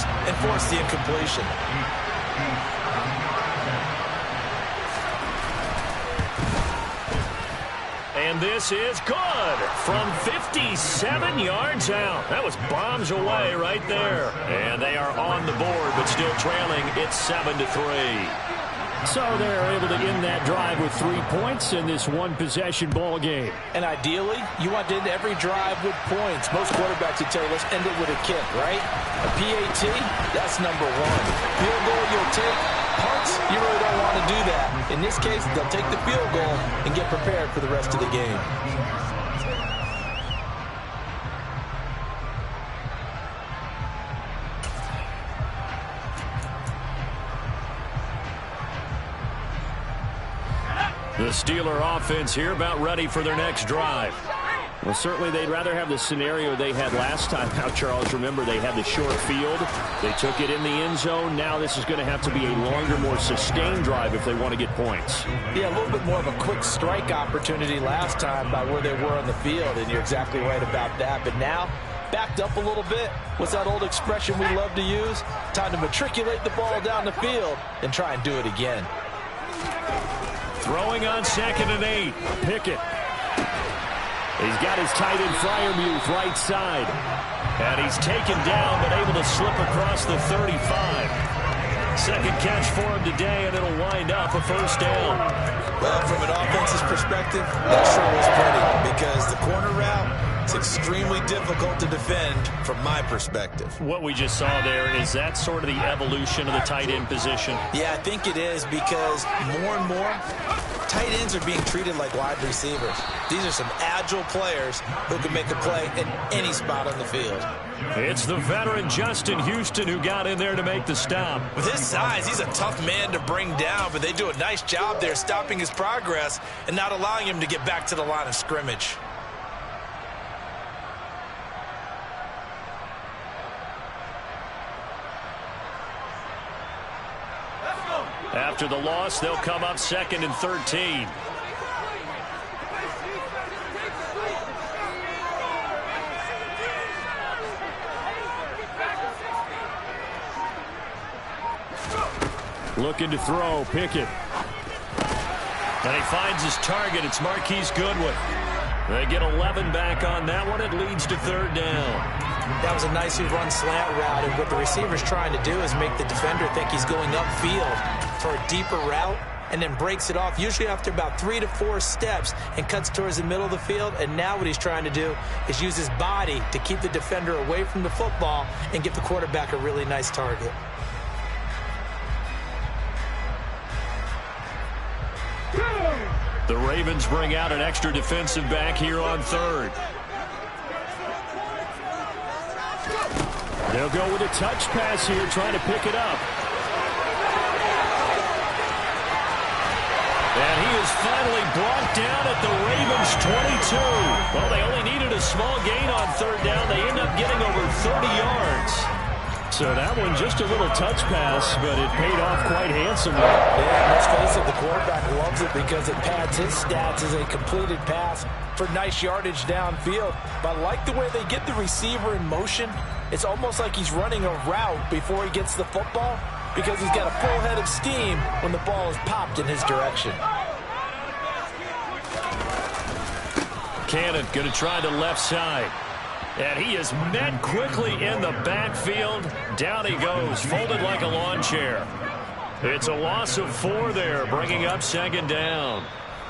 defenders and force the incompletion. And this is good from 57 yards out. That was bombs away right there. And they are on the board, but still trailing. It's 7-3. So they're able to end that drive with 3 points in this one-possession ball game. And ideally, you want to end every drive with points. Most quarterbacks would tell you, let's end it with a kick, right? A PAT, that's number one. Field goal you'll take. Punts, you really don't want to do that. In this case, they'll take the field goal and get prepared for the rest of the game. The Steeler offense here about ready for their next drive. Well, certainly they'd rather have the scenario they had last time out, Charles. Remember, they had the short field. They took it in the end zone. Now this is going to have to be a longer, more sustained drive if they want to get points. Yeah, a little bit more of a quick strike opportunity last time by where they were on the field, and you're exactly right about that. But now, backed up a little bit. What's that old expression we love to use? Time to matriculate the ball down the field and try and do it again. Throwing on 2nd and 8. Pickett. He's got his tight end Freiermuth right side. And he's taken down, but able to slip across the 35. Second catch for him today, and it'll wind up a first down. Well, from an offense's perspective, that sure was pretty, because the corner route is extremely difficult to defend from my perspective. What we just saw there, is that sort of the evolution of the tight end position? Yeah, I think it is, because more and more, tight ends are being treated like wide receivers. These are some agile players who can make a play in any spot on the field. It's the veteran Justin Houston who got in there to make the stop. With his size, he's a tough man to bring down, but they do a nice job there stopping his progress and not allowing him to get back to the line of scrimmage. After the loss, they'll come up 2nd and 13. Looking to throw, Pickett. And he finds his target. It's Marquise Goodwin. They get 11 back on that one. It leads to 3rd down. That was a nicely run slant route, and what the receiver's trying to do is make the defender think he's going upfield for a deeper route, and then breaks it off, usually after about 3 to 4 steps, and cuts towards the middle of the field. And now what he's trying to do is use his body to keep the defender away from the football and give the quarterback a really nice target. The Ravens bring out an extra defensive back here on 3rd. They'll go with a touch pass here, trying to pick it up. And he is finally brought down at the Ravens' 22. Well, they only needed a small gain on 3rd down. They end up getting over 30 yards. So that one just a little touch pass, but it paid off quite handsomely. Yeah, let's face it, the quarterback loves it because it pads his stats as a completed pass for nice yardage downfield. But I like the way they get the receiver in motion. It's almost like he's running a route before he gets the football, because he's got a full head of steam when the ball is popped in his direction. Cannon going to try the left side. And he is met quickly in the backfield. Down he goes, folded like a lawn chair. It's a loss of 4 there, bringing up 2nd down.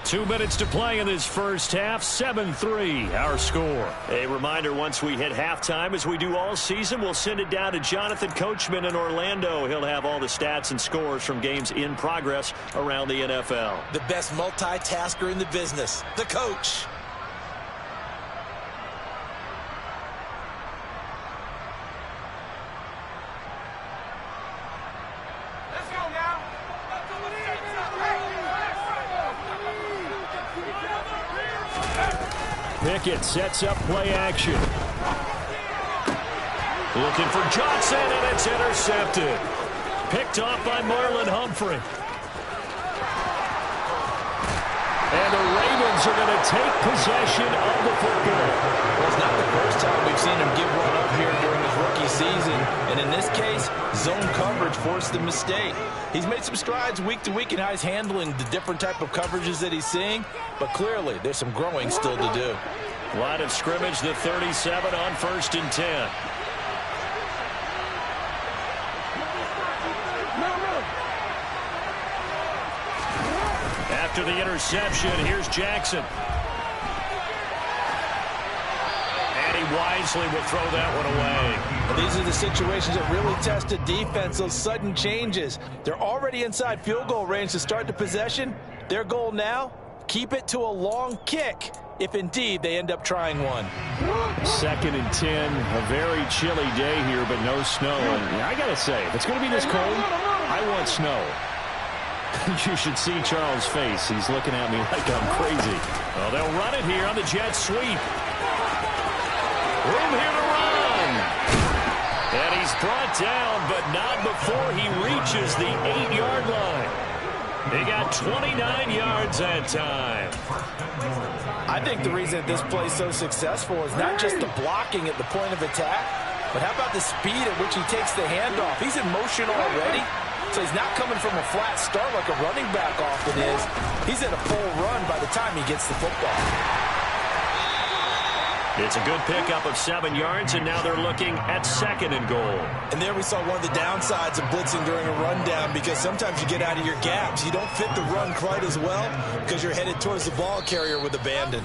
2 minutes to play in this first half. 7-3 our score. A reminder, once we hit halftime, as we do all season, we'll send it down to Jonathan Coachman in Orlando. He'll have all the stats and scores from games in progress around the NFL. The best multitasker in the business, the coach. Pickett sets up play action. Looking for Johnson, and it's intercepted. Picked off by Marlon Humphrey. And the Ravens are going to take possession of the football. Well, it's not the first time we've seen him give one up here during his rookie season. And in this case, defense. Zone coverage forced the mistake. He's made some strides week to week in how he's handling the different type of coverages that he's seeing, but clearly there's some growing still to do. Line of scrimmage, the 37 on 1st and 10. After the interception, here's Jackson. And he wisely will throw that one away. These are the situations that really test a defense, those sudden changes. They're already inside field goal range to start the possession. Their goal now, keep it to a long kick, if indeed they end up trying one. 2nd and 10, a very chilly day here, but no snow. And I got to say, if it's going to be this cold, I want snow. You should see Charles' face. He's looking at me like I'm crazy. Well, they'll run it here on the jet sweep. Room here to run. And he's brought down, but not before he reaches the 8-yard line. He got 29 yards that time. I think the reason this play is so successful is not just the blocking at the point of attack, but how about the speed at which he takes the handoff? He's in motion already, so he's not coming from a flat start like a running back often is. He's in a full run by the time he gets the football. It's a good pickup of 7 yards, and now they're looking at 2nd and goal. And there we saw one of the downsides of blitzing during a rundown, because sometimes you get out of your gaps. You don't fit the run quite as well because you're headed towards the ball carrier with abandon.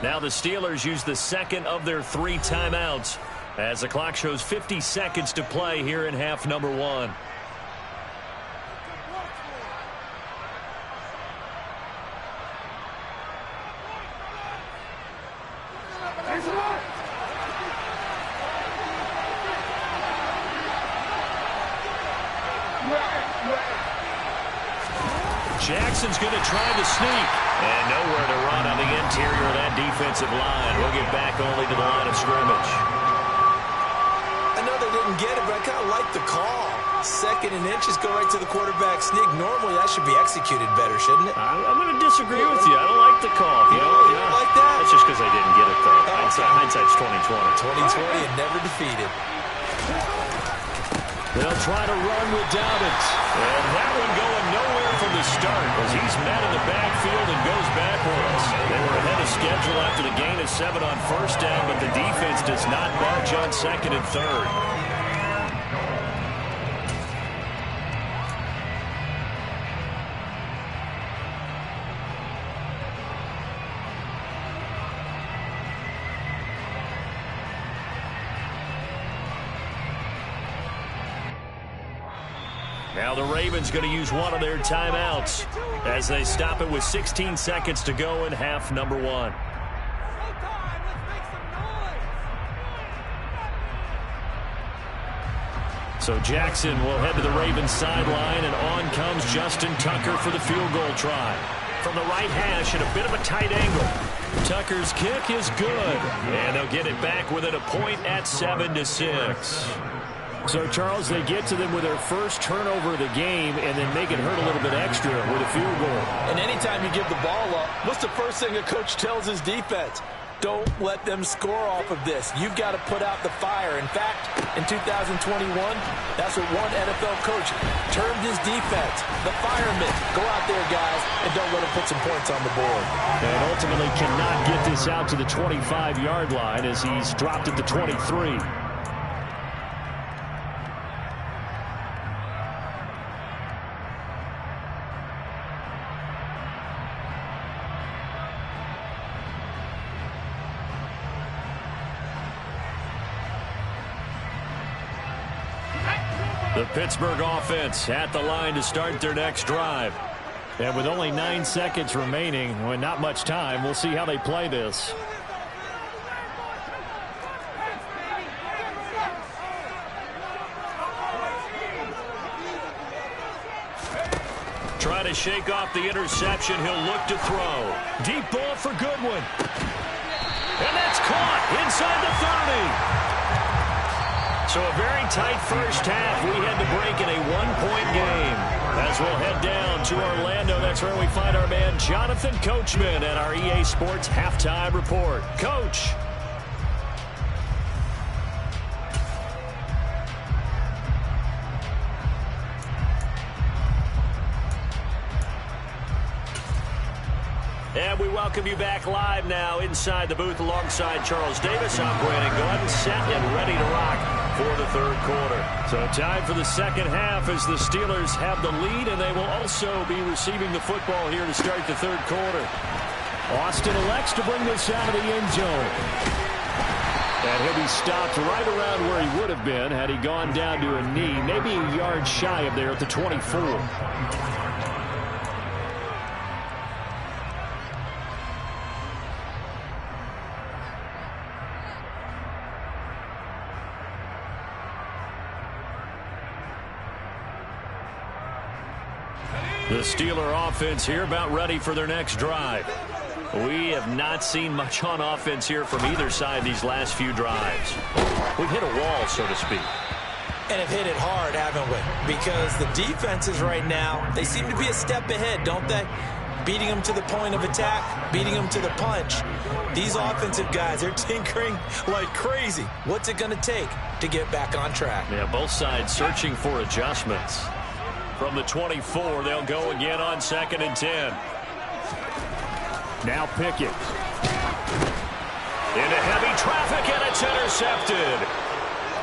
Now the Steelers use the 2nd of their 3 timeouts as the clock shows 50 seconds to play here in half number 1. Jackson's going to try the sneak. And nowhere to run on the interior of that defensive line. We'll get back only to the line of scrimmage. I know they didn't get it, but I kind of like the call. 2nd and inches, go right to the quarterback sneak. Normally, that should be executed better, shouldn't it? I'm going to disagree with you. I don't like the call. You don't like that? That's just because I didn't get it, though. Hindsight's 2020. 2020 and never defeated. They'll try to run with Dobbins. And that one going nowhere from the start as he's met in the backfield and goes backwards. They were ahead of schedule after the gain of 7 on 1st down, but the defense does not budge on 2nd and 3rd. Now the Ravens going to use one of their timeouts as they stop it with 16 seconds to go in half number 1. So Jackson will head to the Ravens sideline, and on comes Justin Tucker for the field goal try. From the right hash at a bit of a tight angle. Tucker's kick is good, and they'll get it back within a point at 7-6. So, Charles, they get to them with their first turnover of the game and then make it hurt a little bit extra with a field goal. And anytime you give the ball up, what's the first thing a coach tells his defense? Don't let them score off of this. You've got to put out the fire. In fact, in 2021, that's what one NFL coach termed his defense, the firemen. Go out there, guys, and don't let them put some points on the board. And ultimately cannot get this out to the 25-yard line as he's dropped at the 23. The Pittsburgh offense at the line to start their next drive. And with only 9 seconds remaining, with not much time, we'll see how they play this. Try to shake off the interception. He'll look to throw. Deep ball for Goodwin. And that's caught inside the 30. So a very tight first half. We had to break in a one-point game. As we'll head down to Orlando, that's where we find our man Jonathan Coachman at our EA Sports Halftime Report. Coach. And we welcome you back live now inside the booth alongside Charles Davis. I'm Brandon Glenn, set and ready to rock for the third quarter. So time for the second half as the Steelers have the lead, and they will also be receiving the football here to start the third quarter. Austin elects to bring this out of the end zone. And he'll be stopped right around where he would have been had he gone down to a knee, maybe a yard shy of there at the 24. The Steeler offense here about ready for their next drive. We have not seen much on offense here from either side these last few drives. We've hit a wall, so to speak. And have hit it hard, haven't we? Because the defenses right now, they seem to be a step ahead, don't they? Beating them to the point of attack, beating them to the punch. These offensive guys, they're tinkering like crazy. What's it going to take to get back on track? Yeah, both sides searching for adjustments. From the 24, they'll go again on 2nd and 10. Now Pickett. Into heavy traffic, and it's intercepted.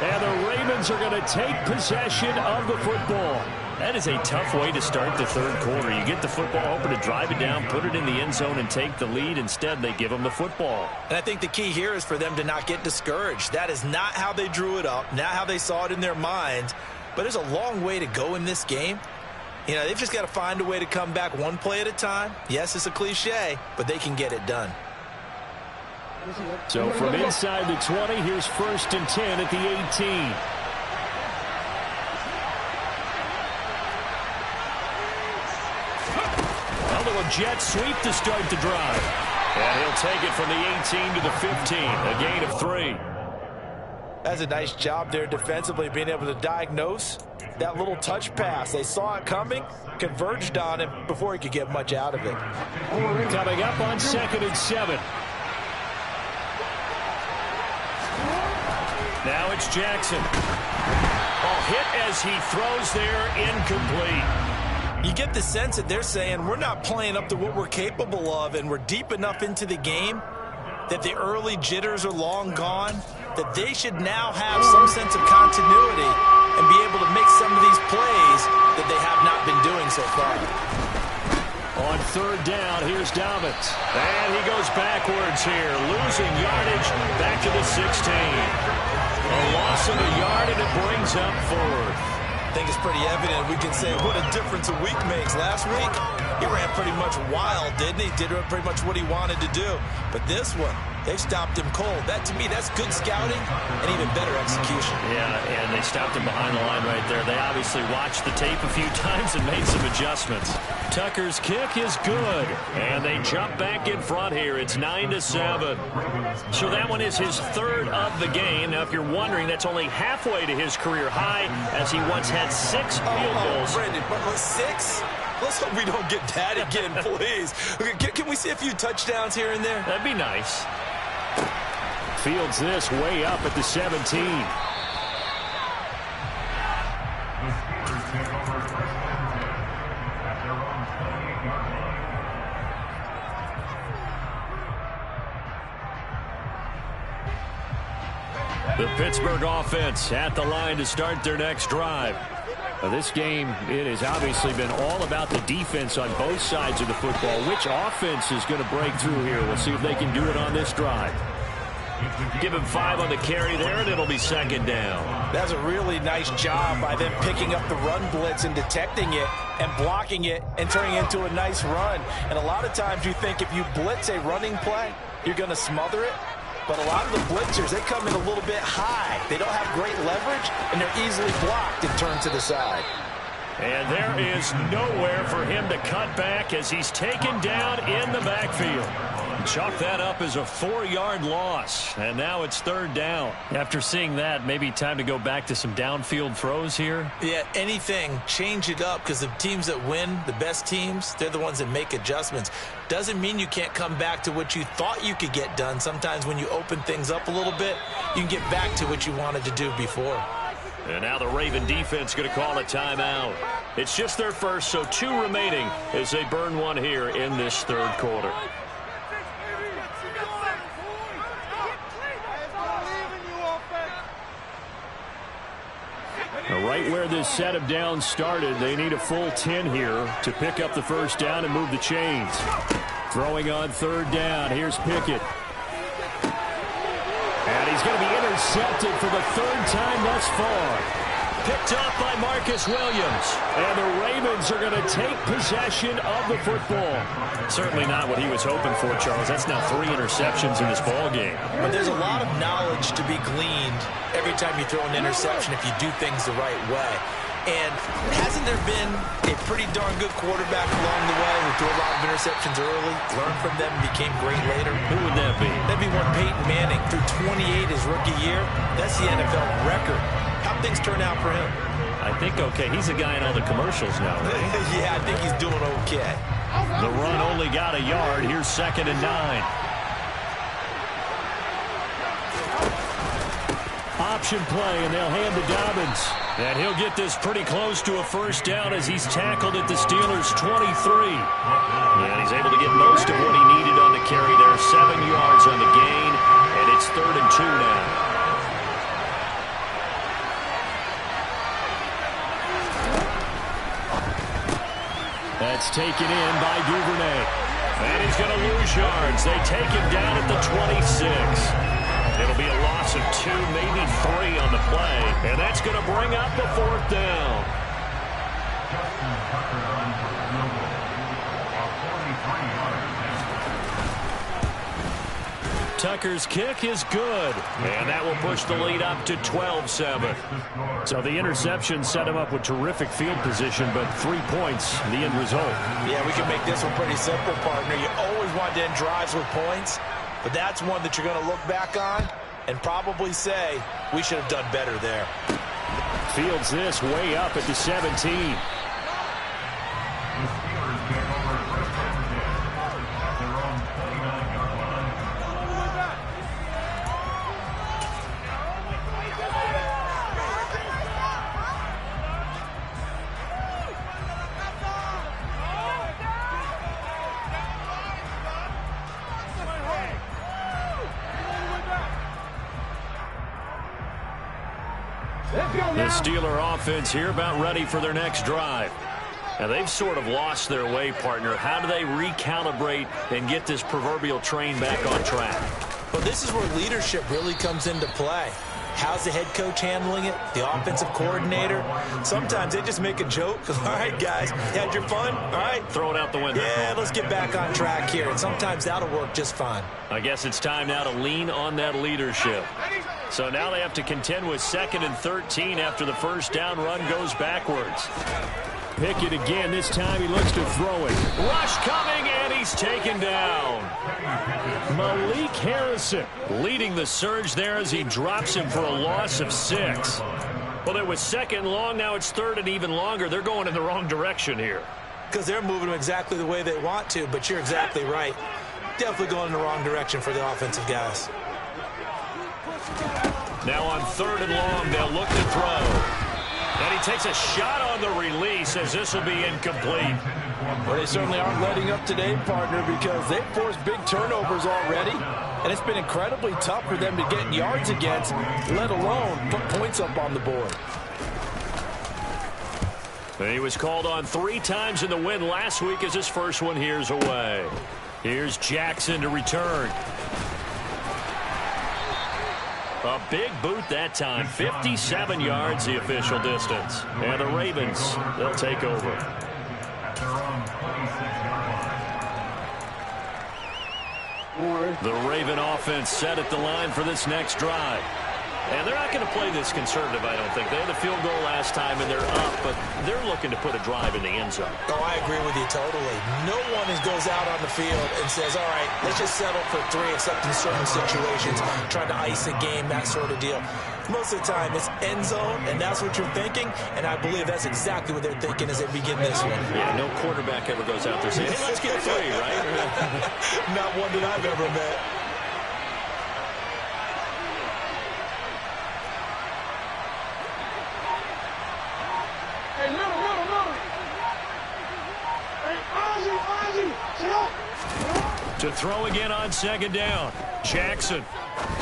And the Ravens are going to take possession of the football. That is a tough way to start the third quarter. You get the football open to drive it down, put it in the end zone, and take the lead. Instead, they give them the football. And I think the key here is for them to not get discouraged. That is not how they drew it up, not how they saw it in their minds. But there's a long way to go in this game. You know, they've just got to find a way to come back one play at a time. Yes, it's a cliche, but they can get it done. So from inside the 20, here's 1st and 10 at the 18. A little jet sweep to start the drive. And he'll take it from the 18 to the 15, a gain of 3. That's a nice job there defensively, being able to diagnose that little touch pass. They saw it coming, converged on him before he could get much out of it. Coming up on 2nd and 7. Now it's Jackson. Oh, hit as he throws there, incomplete. You get the sense that they're saying we're not playing up to what we're capable of, and we're deep enough into the game that the early jitters are long gone, that they should now have some sense of continuity and be able to make some of these plays that they have not been doing so far. On 3rd down, here's Dobbins. And he goes backwards here, losing yardage back to the 16. A loss of a yard, and it brings up 4th. I think it's pretty evident. We can say what a difference a week makes. Last week, he ran pretty much wild, didn't he? Did pretty much what he wanted to do. But this one, they stopped him cold. That, to me, that's good scouting and even better execution. Yeah, and they stopped him behind the line right there. They obviously watched the tape a few times and made some adjustments. Tucker's kick is good, and they jump back in front here. It's 9-7. So that one is his 3rd of the game. Now, if you're wondering, that's only halfway to his career high, as he once had 6 field goals. Brandon, but 6? Let's hope we don't get that again, please. Okay, can we see a few touchdowns here and there? That'd be nice. Fields this way up at the 17. The Pittsburgh offense at the line to start their next drive. Now this game, it has obviously been all about the defense on both sides of the football. Which offense is going to break through here? We'll see if they can do it on this drive. Give him 5 on the carry there, and it'll be 2nd down. That's a really nice job by them picking up the run blitz and detecting it and blocking it and turning it into a nice run. And a lot of times you think if you blitz a running play, you're going to smother it. But a lot of the blitzers, they come in a little bit high. They don't have great leverage, and they're easily blocked and turned to the side. And there is nowhere for him to cut back as he's taken down in the backfield. Chalk that up as a 4-yard loss, and now it's 3rd down. After seeing that, maybe time to go back to some downfield throws here. Yeah, anything, change it up, because the teams that win, the best teams, they're the ones that make adjustments. Doesn't mean you can't come back to what you thought you could get done. Sometimes when you open things up a little bit, you can get back to what you wanted to do before. And now the Raven defense going to call a timeout. It's just their first, so 2 remaining as they burn one here in this 3rd quarter. Right where this set of downs started, they need a full 10 here to pick up the first down and move the chains. Throwing on third down. Here's Pickett. And he's going to be intercepted for the third time thus far. Picked off by Marcus Williams. And the Ravens are going to take possession of the football. Certainly not what he was hoping for, Charles. That's now 3 interceptions in this ball game. But there's a lot of knowledge to be gleaned every time you throw an interception if you do things the right way. And hasn't there been a pretty darn good quarterback along the way who threw a lot of interceptions early, learned from them, and became great later? Who would that be? That'd be one Peyton Manning. Threw 28 his rookie year. That's the NFL record. How'd things turn out for him? I think okay. He's a guy in all the commercials now, right? Yeah, I think he's doing okay. The run only got a yard. Here's 2nd and 9. Option play, and they'll hand to Dobbins. And he'll get this pretty close to a first down as he's tackled at the Steelers' 23. And he's able to get most of what he needed on the carry there. 7 yards on the gain, and it's 3rd and 2 now. That's taken in by Duvernay. And he's going to lose yards. They take him down at the 26. It'll be a loss of 2, maybe 3 on the play. And that's going to bring up a 4th down. Tucker's kick is good. And that will push the lead up to 12-7. So the interception set him up with terrific field position, but 3 points, the end result. Yeah, we can make this one pretty simple, partner. You always want to end drives with points, but that's one that you're going to look back on and probably say, we should have done better there. Fields this way up at the 17. The Steeler offense here about ready for their next drive. Now, they've sort of lost their way, partner. How do they recalibrate and get this proverbial train back on track? Well, this is where leadership really comes into play. How's the head coach handling it? The offensive coordinator? Sometimes they just make a joke. All right, guys, you had your fun? All right. Throw it out the window. Yeah, let's get back on track here. And sometimes that'll work just fine. I guess it's time now to lean on that leadership. So now they have to contend with 2nd and 13 after the first down run goes backwards. Pickett again. This time he looks to throw it. Rush coming, and he's taken down. Malik Harrison leading the surge there as he drops him for a loss of 6. Well, it was 2nd long. Now it's 3rd and even longer. They're going in the wrong direction here. Because they're moving them exactly the way they want to, but you're exactly right. Definitely going in the wrong direction for the offensive guys. Now on 3rd and long, they'll look to throw. And he takes a shot on the release as this will be incomplete. Well, they certainly aren't letting up today, partner, because they've forced big turnovers already. And it's been incredibly tough for them to get yards against, let alone put points up on the board. And he was called on 3 times in the win last week as his first one here's away. Here's Jackson to return. A big boot that time. 57 yards the official distance. And the Ravens, they'll take over. The Raven offense set at the line for this next drive. And they're not going to play this conservative, I don't think. They had a field goal last time, and they're up, but they're looking to put a drive in the end zone. Oh, I agree with you totally. No one goes out on the field and says, all right, let's just settle for 3, except in certain situations, trying to ice a game, that sort of deal. Most of the time, it's end zone, and that's what you're thinking, and I believe that's exactly what they're thinking as they begin this one. Yeah, no quarterback ever goes out there saying, hey, let's get 3, right? Not one that I've ever met. To throw again on 2nd down. Jackson.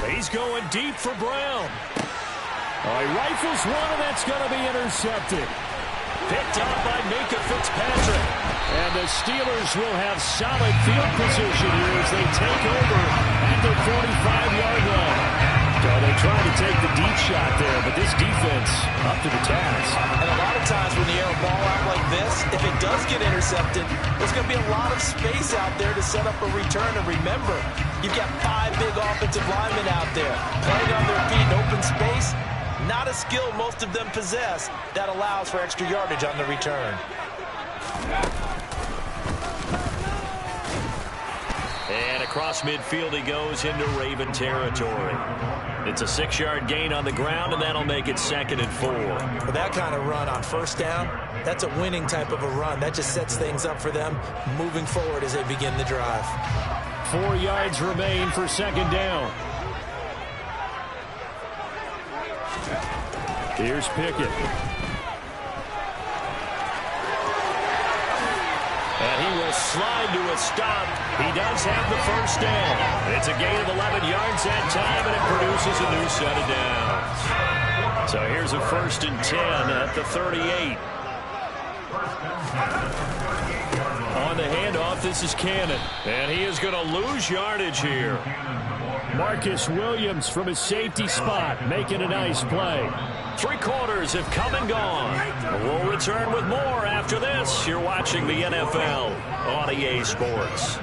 He's going deep for Brown. Oh, he rifles one, and that's going to be intercepted. Picked up by Minka Fitzpatrick. And the Steelers will have solid field position here as they take over at their 45-yard line. So they tried to take the deep shot there, but this defense up to the task. And a lot of times when you air a ball out like this, if it does get intercepted, there's going to be a lot of space out there to set up a return. And remember, you've got 5 big offensive linemen out there playing on their feet in open space. Not a skill most of them possess that allows for extra yardage on the return. And across midfield he goes into Raven territory. It's a 6-yard gain on the ground, and that'll make it 2nd and 4. For that kind of run on first down, that's a winning type of a run. That just sets things up for them moving forward as they begin the drive. 4 yards remain for 2nd down. Here's Pickett. And he will slide to a stop. He does have the first down. It's a gain of 11 yards that time, and it produces a new set of downs. So here's a 1st and 10 at the 38. On the handoff, this is Cannon. And he is going to lose yardage here. Marcus Williams from his safety spot making a nice play. 3 quarters have come and gone. We'll return with more after this. You're watching the NFL on EA Sports.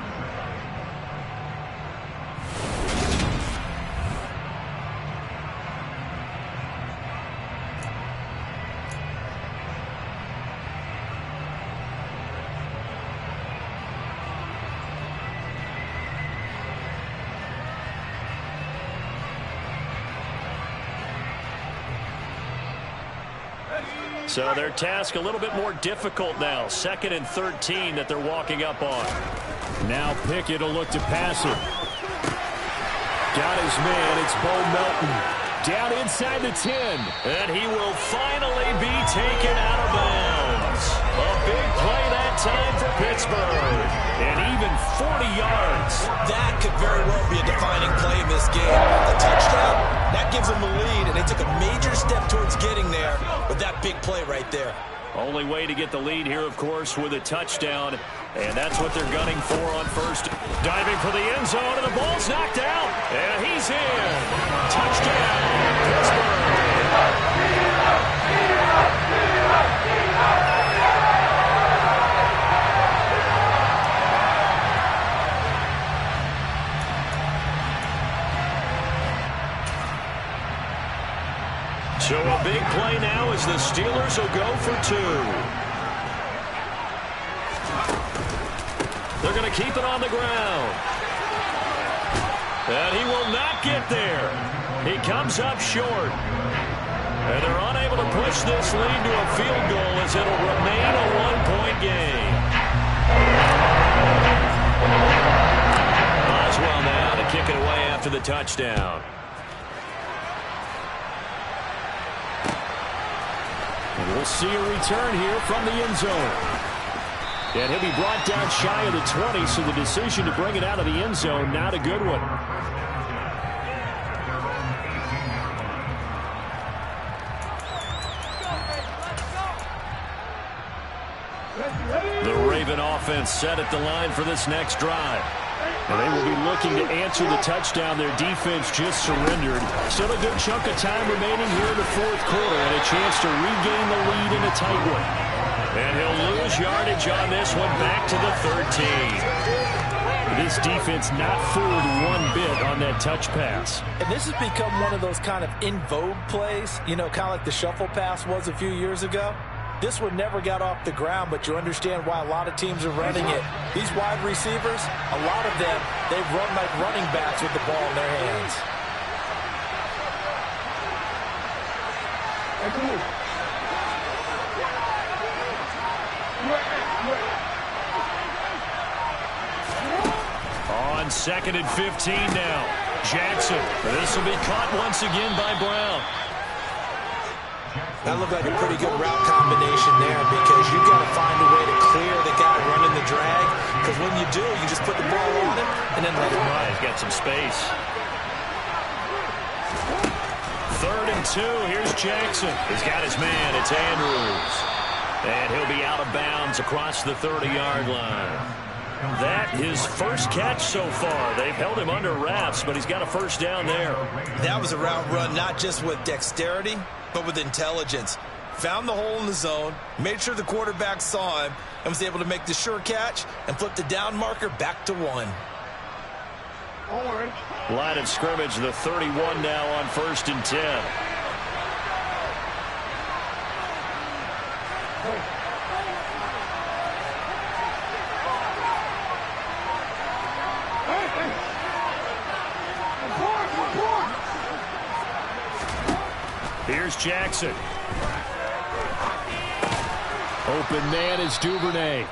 So their task a little bit more difficult now. 2nd and 13 that they're walking up on. Now Pickett will look to pass it. Got his man. It's Bo Melton. Down inside the 10. And he will finally be taken out of bounds. A big play that time for Pittsburgh. And even 40 yards. That could very well be a defining play in this game. A touchdown, that gives them the lead, and they took a major step towards getting there with that big play right there. Only way to get the lead here, of course, with a touchdown. And that's what they're gunning for on first. Diving for the end zone, and the ball's knocked out. And he's in. Touchdown, Pittsburgh. So a big play now as the Steelers will go for 2. They're going to keep it on the ground. And he will not get there. He comes up short. And they're unable to push this lead to a field goal as it'll remain a 1-point game. Boswell now to kick it away after the touchdown. And we'll see a return here from the end zone. And he'll be brought down shy of the 20, so the decision to bring it out of the end zone, not a good one. The Raven offense set at the line for this next drive. And they will be looking to answer the touchdown their defense just surrendered. Still a good chunk of time remaining here in the 4th quarter and a chance to regain the lead in a tight one. And he'll lose yardage on this one back to the 13. This defense not fooled one bit on that touch pass. And this has become one of those kind of in vogue plays, you know, kind of like the shuffle pass was a few years ago. This one never got off the ground, but you understand why a lot of teams are running it. These wide receivers, a lot of them, they've run like running backs with the ball in their hands. On 2nd and 15 now. Jackson. This will be caught once again by Brown. That looked like a pretty good route combination there because you've got to find a way to clear the guy running the drag, because when you do, you just put the ball on him and then let him run. He's got some space. 3rd and and 2. Here's Jackson. He's got his man. It's Andrews. And he'll be out of bounds across the 30-yard line. That his first catch so far. They've held him under wraps, but he's got a first down there. That was a route run not just with dexterity, but with intelligence. Found the hole in the zone, made sure the quarterback saw him, and was able to make the sure catch and flip the down marker back to 1. Line of scrimmage, the 31 now on 1st and 10. Here's Jackson. Open man is Duvernay.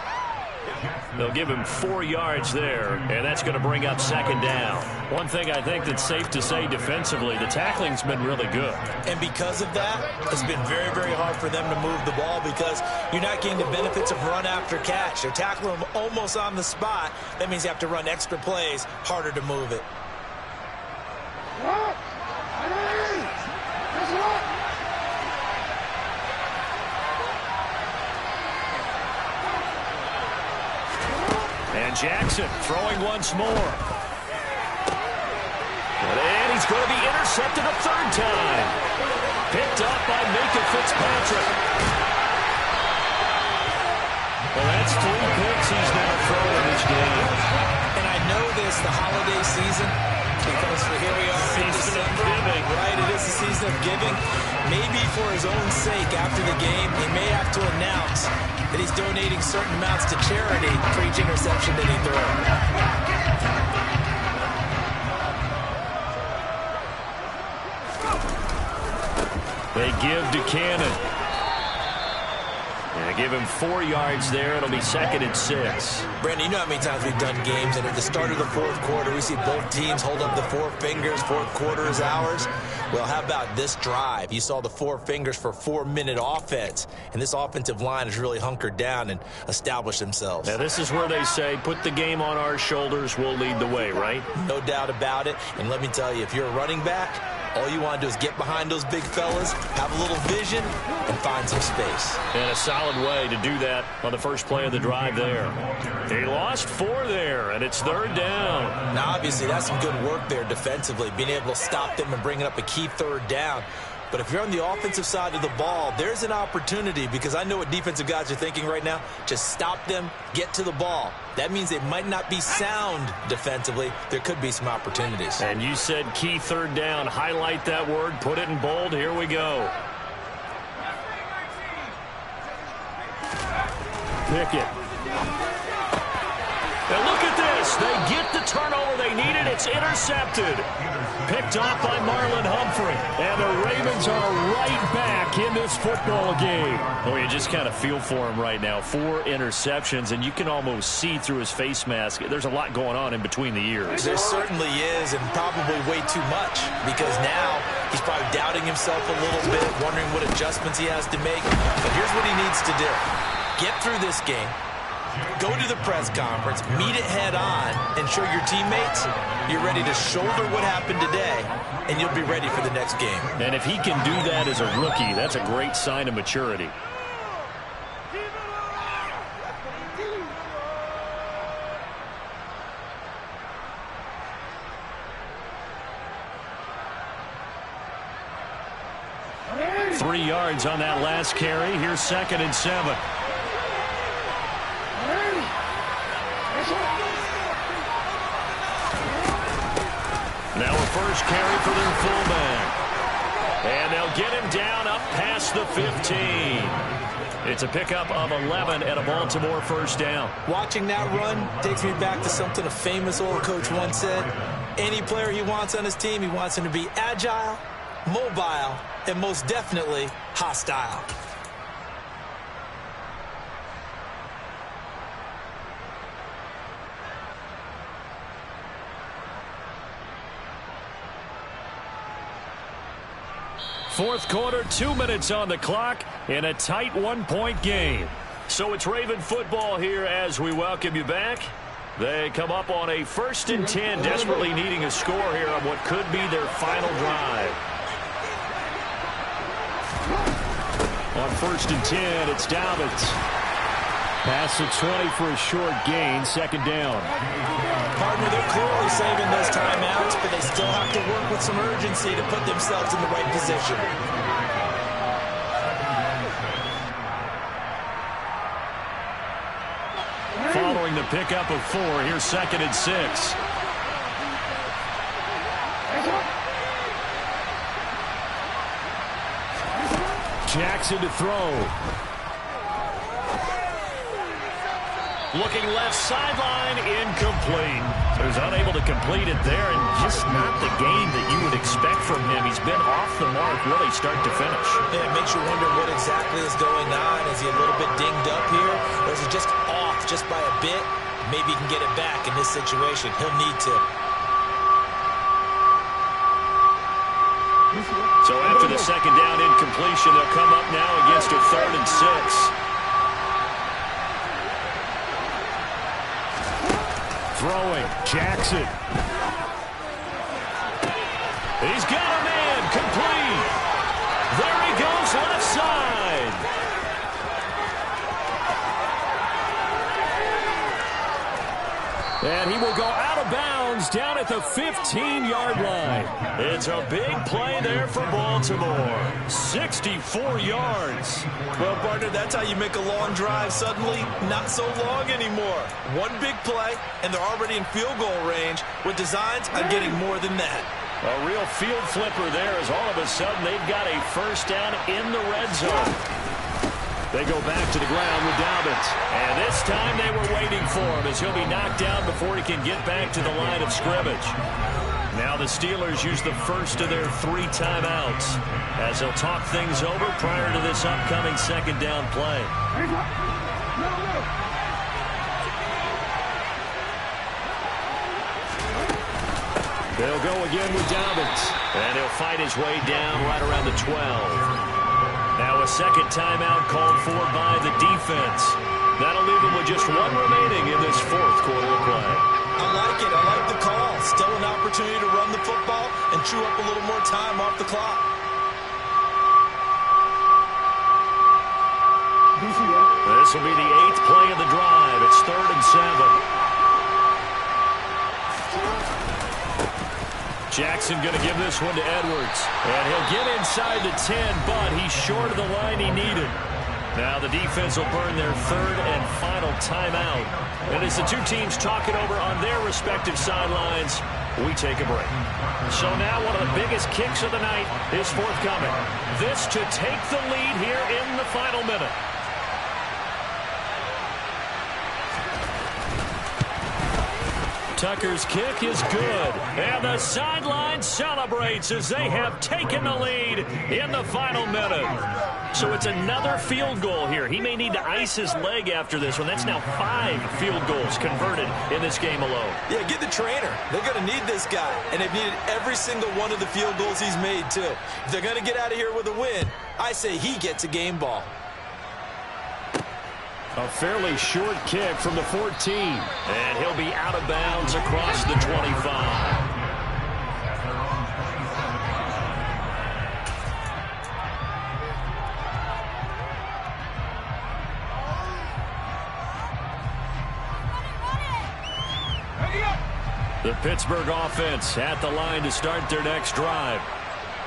They'll give him 4 yards there, and that's going to bring up 2nd down. One thing I think that's safe to say defensively, the tackling's been really good. And because of that, it's been very, very hard for them to move the ball because you're not getting the benefits of run after catch. They're tackling them almost on the spot. That means you have to run extra plays, harder to move it. And Jackson throwing once more. And he's going to be intercepted a 3rd time. Picked up by Minka Fitzpatrick. Well, that's 3 picks he's now throwing this game. And I know this, the holiday season, because here we are in December. Right, it is the season of giving. Maybe for his own sake, after the game, he may have to announce that he's donating certain amounts to charity for each interception that he throws. They give to Cannon. And give him 4 yards there. It'll be 2nd and 6. Brandon, you know how many times we've done games, and at the start of the 4th quarter, we see both teams hold up the 4 fingers. 4th quarter is ours. Well, how about this drive? You saw the 4 fingers for 4-minute offense, and this offensive line has really hunkered down and established themselves. Now, this is where they say, put the game on our shoulders, we'll lead the way, right? No doubt about it. And let me tell you, if you're a running back, all you want to do is get behind those big fellas, have a little vision, and find some space. And a solid way to do that on the first play of the drive there. He lost 4 there, and it's 3rd down. Now, obviously, that's some good work there defensively, being able to stop them and bringing up a key 3rd down. But if you're on the offensive side of the ball, there's an opportunity, because I know what defensive guys are thinking right now. Just stop them, get to the ball. That means they might not be sound defensively. There could be some opportunities. And you said key 3rd down. Highlight that word. Put it in bold. Here we go. Pickett. And look at this. They get the turnover they needed. It's intercepted. Picked off by Marlon Humphrey. And the Ravens are right back in this football game. Oh, you just kind of feel for him right now. 4 interceptions, and you can almost see through his face mask. There's a lot going on in between the ears. There certainly is, and probably way too much, because now he's probably doubting himself a little bit, wondering what adjustments he has to make. But here's what he needs to do. Get through this game. Go to the press conference, meet it head on, and show your teammates you're ready to shoulder what happened today, and you'll be ready for the next game. And if he can do that as a rookie, that's a great sign of maturity. Three yards on that last carry. Here's 2nd and 7. Now a first carry for their fullback. And they'll get him down up past the 15. It's a pickup of 11 and a Baltimore first down. Watching that run takes me back to something a famous old coach once said. Any player he wants on his team, he wants him to be agile, mobile, and most definitely hostile. Fourth quarter, 2 minutes on the clock in a tight 1-point game. So it's Raven football here as we welcome you back. They come up on a 1st and 10, desperately needing a score here on what could be their final drive. On 1st and 10, it's Dobbins. Past the 20 for a short gain, 2nd down. Partner, they're clearly saving those timeouts, but they still have to work with some urgency to put themselves in the right position. Following the pickup of 4, here's 2nd and 6. Jackson to throw. Looking left sideline, incomplete. So he's unable to complete it there, and just not the game that you would expect from him. He's been off the mark really start to finish. Yeah, it makes you wonder what exactly is going on. Is he a little bit dinged up here, or is he just off just by a bit? Maybe he can get it back in this situation. He'll need to. So after the 2nd down incompletion, they'll come up now against a 3rd and 6. Throwing, Jackson. He's got a man, complete. There he goes, left side. And he will go out of bounds down at the 15-yard line. It's a big play there for Baltimore. 64 yards. Well, partner, that's how you make a long drive suddenly not so long anymore. One big play, and they're already in field goal range with designs on getting more than that. A real field flipper there as all of a sudden they've got a 1st down in the red zone. They go back to the ground with Dobbins. And this time they were waiting for him as he'll be knocked down before he can get back to the line of scrimmage. Now the Steelers use the first of their 3 timeouts as they'll talk things over prior to this upcoming 2nd down play. They'll go again with Dobbins. And he'll fight his way down right around the 12. Now a 2nd timeout called for by the defense. That'll leave them with just 1 remaining in this 4th quarter of play. I like it. I like the call. Still an opportunity to run the football and chew up a little more time off the clock. This will be the 8th play of the drive. It's 3rd and 7. Jackson going to give this one to Edwards. And he'll get inside the 10, but he's short of the line he needed. Now the defense will burn their 3rd and final timeout. And as the 2 teams talk it over on their respective sidelines, we take a break. So now one of the biggest kicks of the night is forthcoming. This to take the lead here in the final minute. Tucker's kick is good. And the sideline celebrates as they have taken the lead in the final minute. So it's another field goal here. He may need to ice his leg after this one. That's now 5 field goals converted in this game alone. Yeah, get the trainer. They're going to need this guy. And they've needed every single one of the field goals he's made, too. If they're going to get out of here with a win, I say he gets a game ball. A fairly short kick from the 14. And he'll be out of bounds across the 25. The Pittsburgh offense at the line to start their next drive.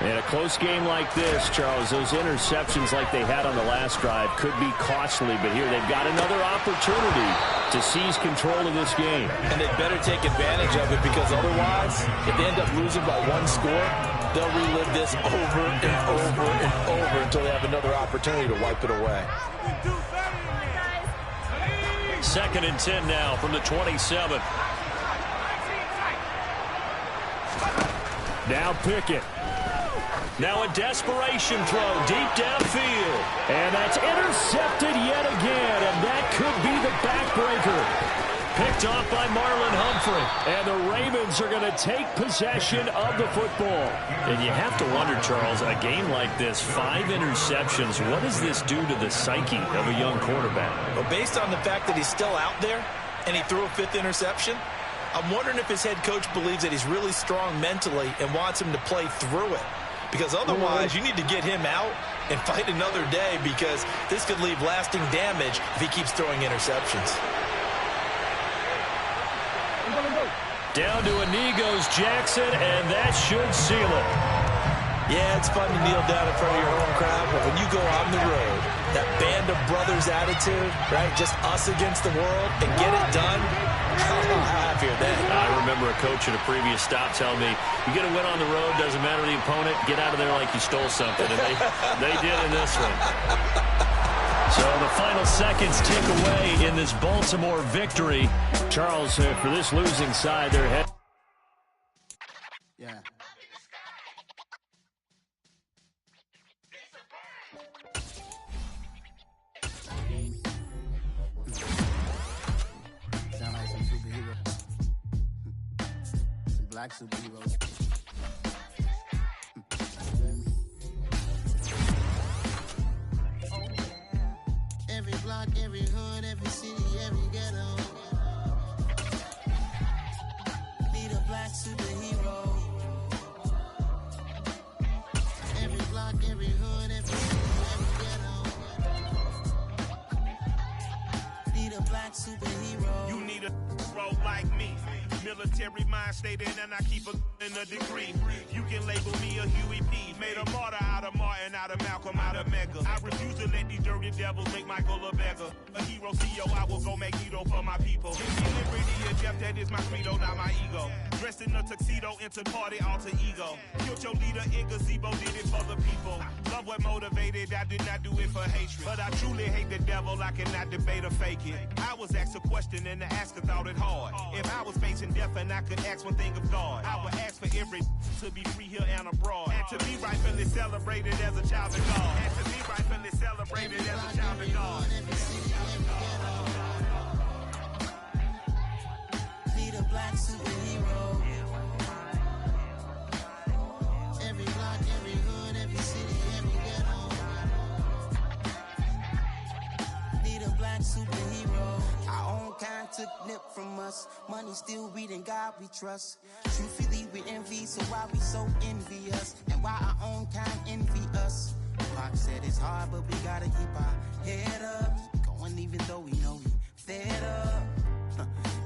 In a close game like this, Charles, those interceptions like they had on the last drive could be costly, but here they've got another opportunity to seize control of this game. And they better take advantage of it, because otherwise, if they end up losing by 1 score, they'll relive this over and over and over until they have another opportunity to wipe it away. 2nd and 10 now from the 27. Now Pickett. Now a desperation throw deep downfield. And that's intercepted yet again, and that could be the backbreaker. Picked off by Marlon Humphrey. And the Ravens are going to take possession of the football. And you have to wonder, Charles, a game like this, 5 interceptions, what does this do to the psyche of a young quarterback? Well, based on the fact that he's still out there and he threw a 5th interception, I'm wondering if his head coach believes that he's really strong mentally and wants him to play through it. Because otherwise, you need to get him out and fight another day because this could leave lasting damage if he keeps throwing interceptions. Down to a knee goes Jackson, and that should seal it. Yeah, it's fun to kneel down in front of your home crowd, but when you go on the road, that band of brothers attitude, right, just us against the world, and get it done, how happy are they? I remember a coach at a previous stop telling me, you get a win on the road, doesn't matter the opponent, get out of there like you stole something, and they did in this one. So the final seconds tick away in this Baltimore victory. Charles, for this losing side, they're head. Yeah. Sound like some superheroes. Some black superheroes. Every block, every hood, every city, every ghetto. Need a black superhero. Every block, every hood, every city, every ghetto. Need a black superhero. You need a role like me. Military mind stated, and I keep in a degree. You can label me a Huey P. Made a martyr out of Martin, out of Malcolm, out of Mega. I refuse to let these dirty devils make Michael a beggar. A hero CEO, I will go Magneto for my people. Liberty and death, that is my credo, not my ego. Dressed in a tuxedo, into party alter ego. Killed your leader in gazebo, did it for the people. Love what motivated, I did not do it for hatred. But I truly hate the devil, I cannot debate or fake it. I was asked a question and the asker thought it hard. If I was facing death and I could ask one thing of God, I would ask for every to be free here and abroad. And to be rightfully celebrated as a child of God. And to be rightfully celebrated as a child of God. Need a black superhero. Every block, every hood, every city, every ghetto. Need a black superhero. Our own kind took nip from us. Money still reading God we trust. Truthfully we envy, so why we so envious? And why our own kind envy us? Pac said it's hard, but we gotta keep our head up. Going even though we know we fed up.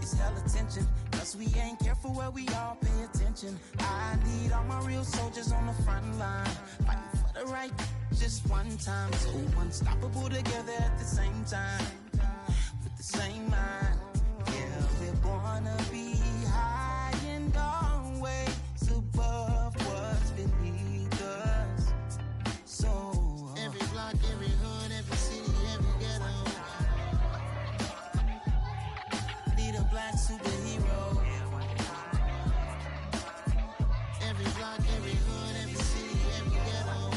It's hella tension, cause we ain't careful where we all pay attention. I need all my real soldiers on the front line, fighting for the right just one time. So unstoppable together at the same time, with the same mind. Yeah, we're born to be high and always above what's beneath us. So every block, every hood, every city, every ghetto. Need a black superhero. Every block, every hood, every city, every ghetto.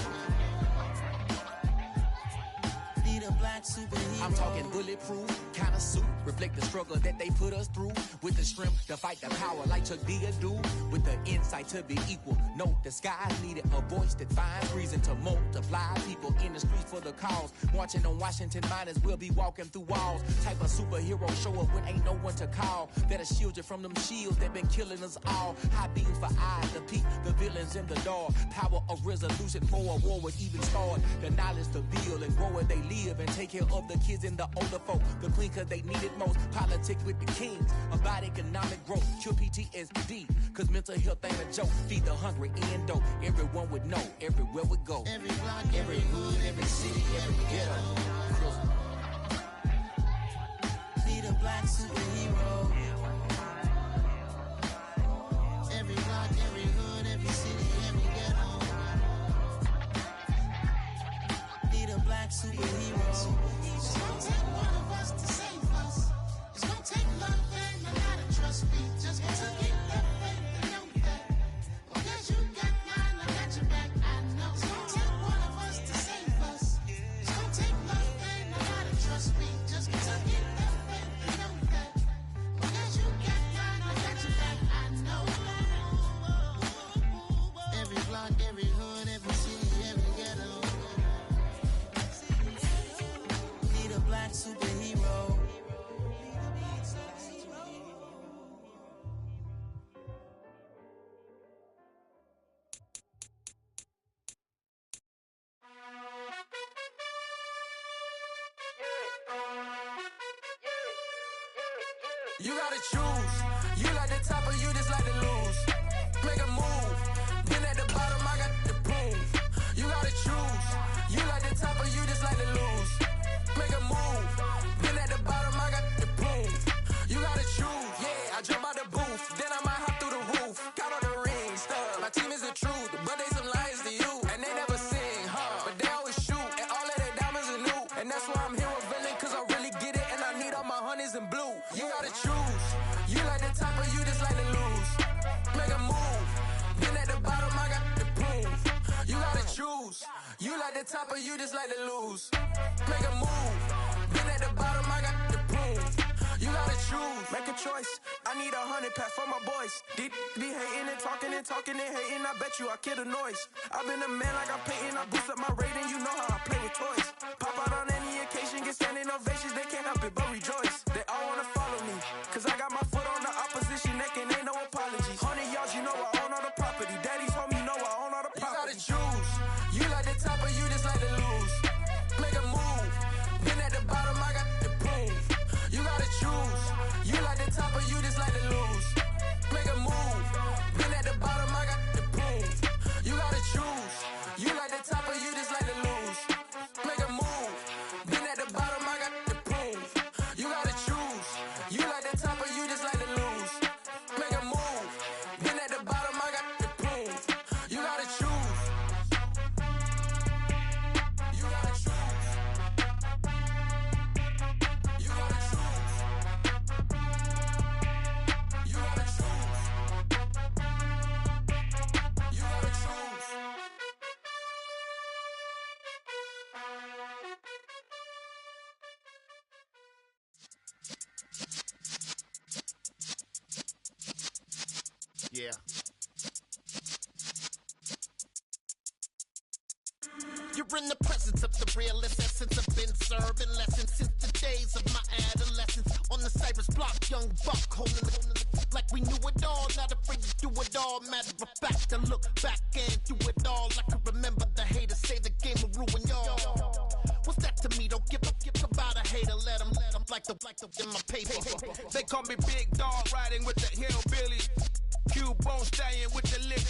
Need a black superhero. I'm talking bulletproof kind of suit, reflect the struggle that they put us through. With the strength to fight the power like Chuck D do. With the insight to be equal. Note the skies needed a voice that finds reason to multiply. People in the streets for the cause. Marching on Washington miners will be walking through walls. Type of superhero show up when ain't no one to call. That'll shield you from them shields that been killing us all. High beams for eyes to peek the villains in the dark. Power of resolution for a war would even start. The knowledge to build and grow where they live and take care of the kids and the older folk. The clean cause they need it most. Politics with the kings. About economic growth. Cure PTSD. Cause mental health ain't a joke. Feed the hungry and dope. Everyone would know. Everywhere we go. Every block, every hood, every city, every ghetto. Need a black superhero. Every block, every hood, every city, every ghetto. Need a black superhero. It's gonna take one of us to save us. It's gonna take love and a lot of trust me. Just to get that faith and know that. Because you got mine, I got your back, I know. It's gonna take one of us to save us. It's gonna take love and a lot of trust me. Just to get that faith and know that. Because you got mine, I got your back, I know. Every block, every hood, every city, every ghetto. Need a black superhero. You gotta choose. You like the top or you just like to lose. Make a move. Been at the bottom, I got the proof. You gotta choose. You like the top or you just like to lose. Make a move. Been at the bottom, I got the proof. You gotta choose. Yeah, I jump out the booth. Then I might hop through the roof. Count all the rings, stuff. My team is the truth, but they some liars to you. And they never sing, but they always shoot. And all of their diamonds are new. And that's why I'm here with villain, cause I really get it. And I need all my honeys in blue. You gotta choose. You like the top or you just like to lose. Make a move. Been at the bottom, I got the proof. You gotta choose. You like the top or you just like to lose. Make a move. Been at the bottom, I got the proof. You gotta choose. Make a choice. I need 100 pack for my boys. Be hating and talking and talking and hating. I bet you I kill the noise. I've been a man like I'm Peyton. I boost up my rating. You know how I play with toys. Pop out on any occasion, get standing ovations. They can't help it but rejoice. They all wanna follow me, cause I got my foot on the opposition neck and ain't no apologies. 100 yards, you know I own all the property. Daddy's home, you know I own all the property. You gotta choose. You like the top or you just like to lose. Make a move. Been at the bottom, I got the proof. You gotta choose. You like the top or you just like to lose. Make a move. Been at the bottom, I got the proof. You gotta choose. You like the top or you just like to lose. Make a move. Been at the bottom, I got the proof. You gotta choose. You like the top or you just like to lose. Make a move. Been at the bottom, I got the proof. You gotta choose. You gotta choose. You gotta choose. You gotta choose. You gotta choose. Yeah. You're in the presence of the realest essence. I've been serving lessons since the days of my adolescence. On the Cypress block, young buck holding it like we knew it all. Not afraid to do it all. Matter of fact, to look back and do it all. I can remember the haters say the game will ruin y'all. What's that to me? Don't give about a hater. Let them like the in my paper. They call me Big Dog, riding with the hillbillies. Q-Bone staying with the lip.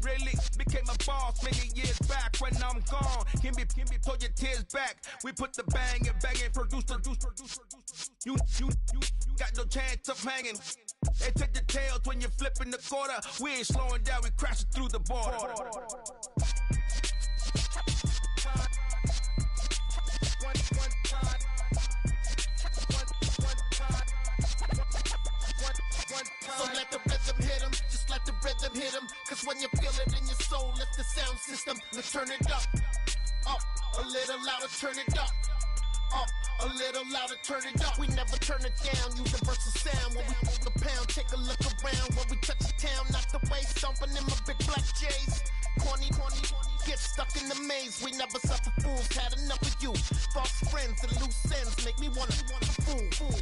Really became a boss many years back. When I'm gone, can be pull your tears back. We put the bang and produce. You got no chance of hanging. They take the tails when you're flipping the quarter. We ain't slowing down, we crashing through the border. So let the rhythm hit 'em, just let the rhythm hit 'em. Cause when you feel it in your soul, lift the sound system. Let's turn it up, a little louder, turn it up, a little louder, turn it up. We never turn it down, universal sound. When we on the pound, take a look around. When we touch the town, knock the way, stomping in my big black J's. Corny, get stuck in the maze. We never suffer fools, had enough of you. False friends and loose ends make me wanna fool.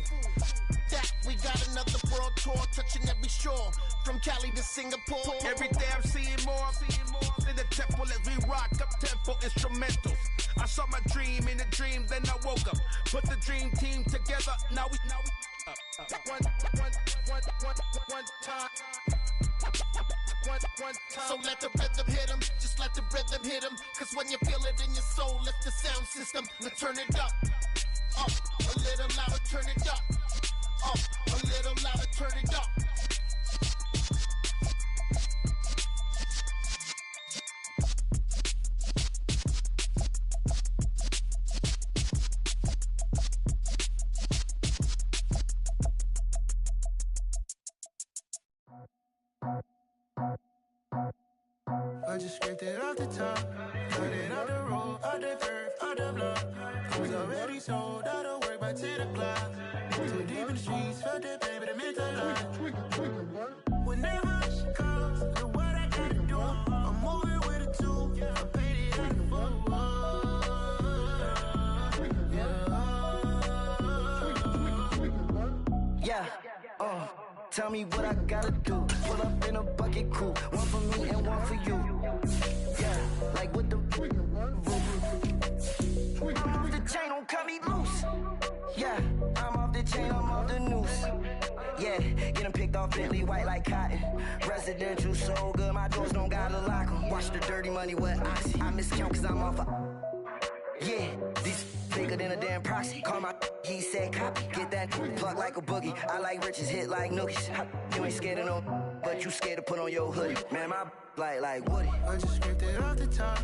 That we got another world tour, touching every shore, from Cali to Singapore. Every day I'm seeing more in the temple as we rock up tempo instrumentals. I saw my dream in a dream, then I woke up. Put the dream team together, now we one time. So let the rhythm hit 'em, just let the rhythm hit 'em. Cause when you feel it in your soul, lift the sound system. Let's turn it up, a little louder, turn it up, a little louder, turn it up. I just scraped it off the top, cut it out the road, out the curve, out the block. I was already sold, out of work by 10 o'clock. Too deep in the streets, felt that baby, the mental lie. Whenever she calls, look what I gotta do. I'm moving with a tool, I paid it out the full. Yeah, tell me what I gotta do. Pull up in a bucket crew, one for me and one for you. Yeah, like with the roof. I'm off the chain, don't cut me loose. Yeah, I'm off the chain, I'm off the noose. Yeah, get them picked off Bentley white like cotton. Residential so good, my doors don't gotta lock them. Watch the dirty money, what I see. I miscount cause I'm off yeah, these bigger than a damn proxy. Call my he said copy. Get that plug like a boogie. I like riches, hit like nookies. You ain't scared of no, but you scared to put on your hoodie. Man, my like Woody. I just scraped it off the top.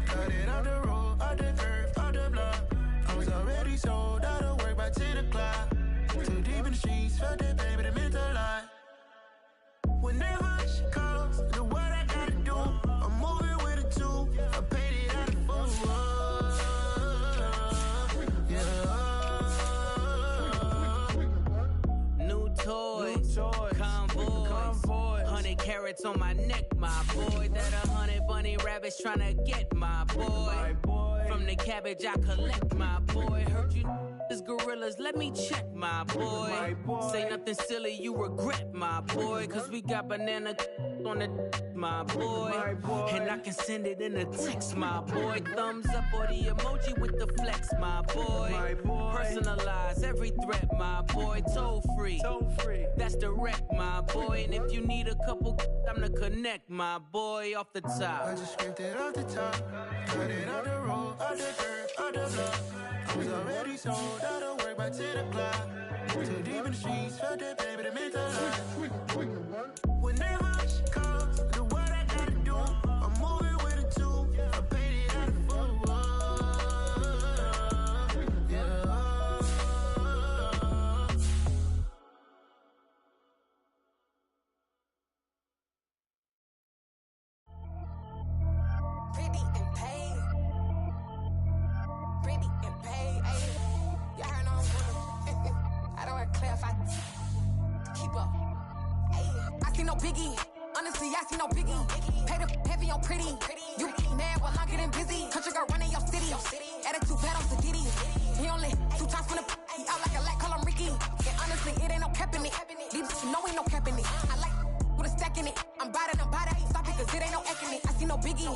Cut it off the road, off the curve, off the block. I was already sold out of work by 10 o'clock. Too deep in the streets, felt that baby, the mental lie. Whenever she calls, do what I gotta do. I'm moving with a two. I paid it out of full. New toys, convoys, 100 carats on my neck, my boy. That 100 bunny rabbits tryna get my boy. From the cabbage I collect, my boy. Heard you is gorillas, let me check, my boy. Say nothing silly, you regret, my boy. Cause we got banana on the my boy. And I can send it in a text, my boy. Thumbs up or the emoji with the flex, my boy. Personalize every threat, my boy. Toll free, that's direct, my boy. And if you need a couple, I'm to connect, my boy, off the top. I just scraped it off the top. Cut it off the road, off the curb, off the block. I was already sold out of work by 10 o'clock. Too deep in the streets, felt that baby, the mental lie. Whenever she calls, do what I gotta do. I'm moving with a two. I paid it out of full. Pretty and paid. Pretty and paid. Ayy. Y'all heard no one. I don't want to clarify. Keep up. Ayy. I see no biggie. Honestly, I see no biggie. Pay the heavy on pretty. You mad while I'm getting busy. Country girl running your city. Attitude bad on Sadiddy. He only 2 times from the he out like a light, call him Ricky. And honestly, it ain't no cap in it. Leave no ain't no cap in it. I like with a stack in it. I'm bad, ain't stop it cause it ain't no eck in it. I see no biggie.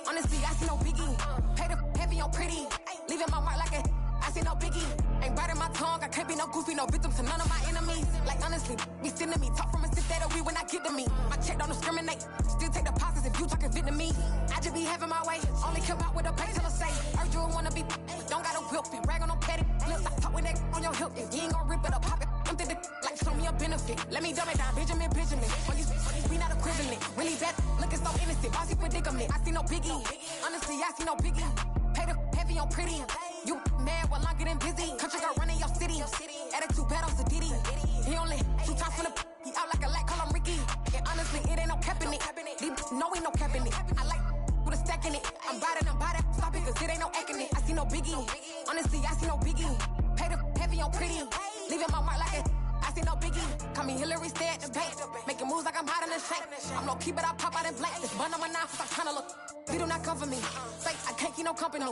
Honestly, I see no biggie. Pay the heavy on pretty. Leaving my mark like a I see no biggie. Ain't biting my tongue. I can't be no goofy, no victim to none of my enemies. Like honestly, be sending me talk from a sip that we when I get to me. My check don't discriminate. Still take deposits if you talking Vietnamese. I just be having my way. Only come out with a pay till I say. Heard you wanna be, don't got a whip and rag on no petty. Lips, I talk with that on your hip. If you ain't gon' rip it up, pop it. I'm the like show me a benefit. Let me dumb it down, Benjamin. All these we not equivalent. Really bad, looking so innocent. Bossy predicament. I see no biggie. Honestly, I see no biggie. Pay the heavy on pretty. You mad while I'm getting busy. Country girl running your city. Attitude bad on Sadiddy. He only 2 times from the he out like a light, call him Ricky. And honestly, it ain't no cap in it. No ain't no cap in it. I like with a stack in it. I'm biting, stop it cause it ain't no eck in it. I see no biggie. Honestly, I see no biggie. Pay the heavy on pretty. Leaving my mark like a I see no biggie. Call me Hillary, stay at the bank. Making moves like I'm hiding in shank. I'm low key, but I pop out in blank. This bun on my knife, I'm trying to look. They do not cover me. Fake, I can't keep no company.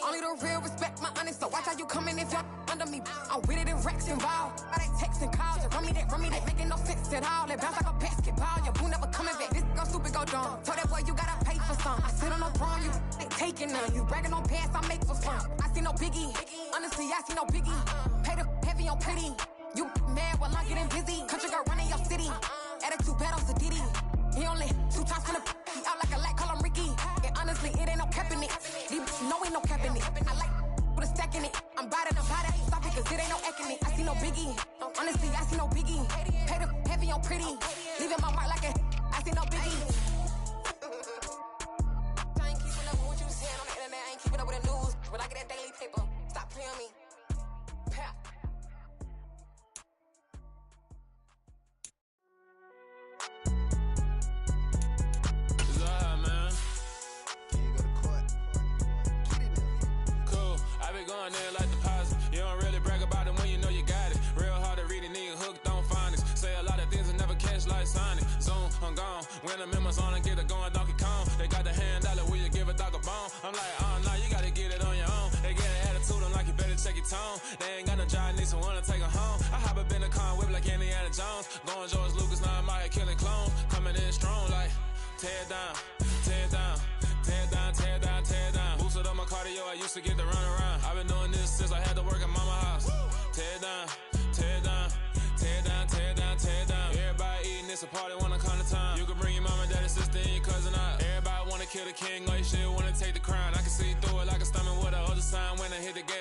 Only the real respect my honest. So watch how you coming if you're under me. I'm with it and Rex involved. I they text and calls. Run me that, making no sense at all. They bounce like a basketball. Your boo never coming back. This go stupid, go dumb. Told that boy you gotta pay for some. I sit on no throne, you ain't taking none. You bragging on pants, I make for fun. I see no biggie. Honestly, I see no biggie. Pay the heavy on pretty. You mad while I'm getting busy. Country girl running your city. Attitude bad on Sadiddy. He only 2 times from the he out like a light, call him Ricky. And honestly, it ain't no cap in it. No ain't no cap in it. I like with a stack in it. I'm biting, stop it cause it ain't no eck in it. I see no biggie. Honestly, I see no biggie. Pay the heavy on pretty. Leaving my mark like a I see no biggie. I ain't keeping up with what you saying on the internet. I ain't keeping up with the news. When I get that daily paper, stop playing me. Pap. Going there like deposit. You don't really brag about it when you know you got it. Real hard to read a nigga hooked on phonics. Say a lot of things and never catch like Sonic. Zoom, I'm gone. When the members on and get it going Donkey Kong. They got the hand dollar, will you give a dog a bone? I'm like, oh no, you gotta get it on your own. They get an attitude, I'm like, you better check your tone. They ain't got no job, need someone to take her home. I hop up in the car, whip like Indiana Jones. Going George Lucas, now I'm out here killing clones. Coming in strong like, tear down, tear down. Tear down, tear down, tear down. Boosted up my cardio, I used to get to run around. I've been doing this since I had to work at mama house. Tear down, tear down, tear down, tear down, tear down. a party when I come to town. You can bring your mama, daddy, sister, and your cousin out. Everybody wanna kill the king, like shit, wanna take the crown. I can see through it like a stomach with a other sign when I hit the gas.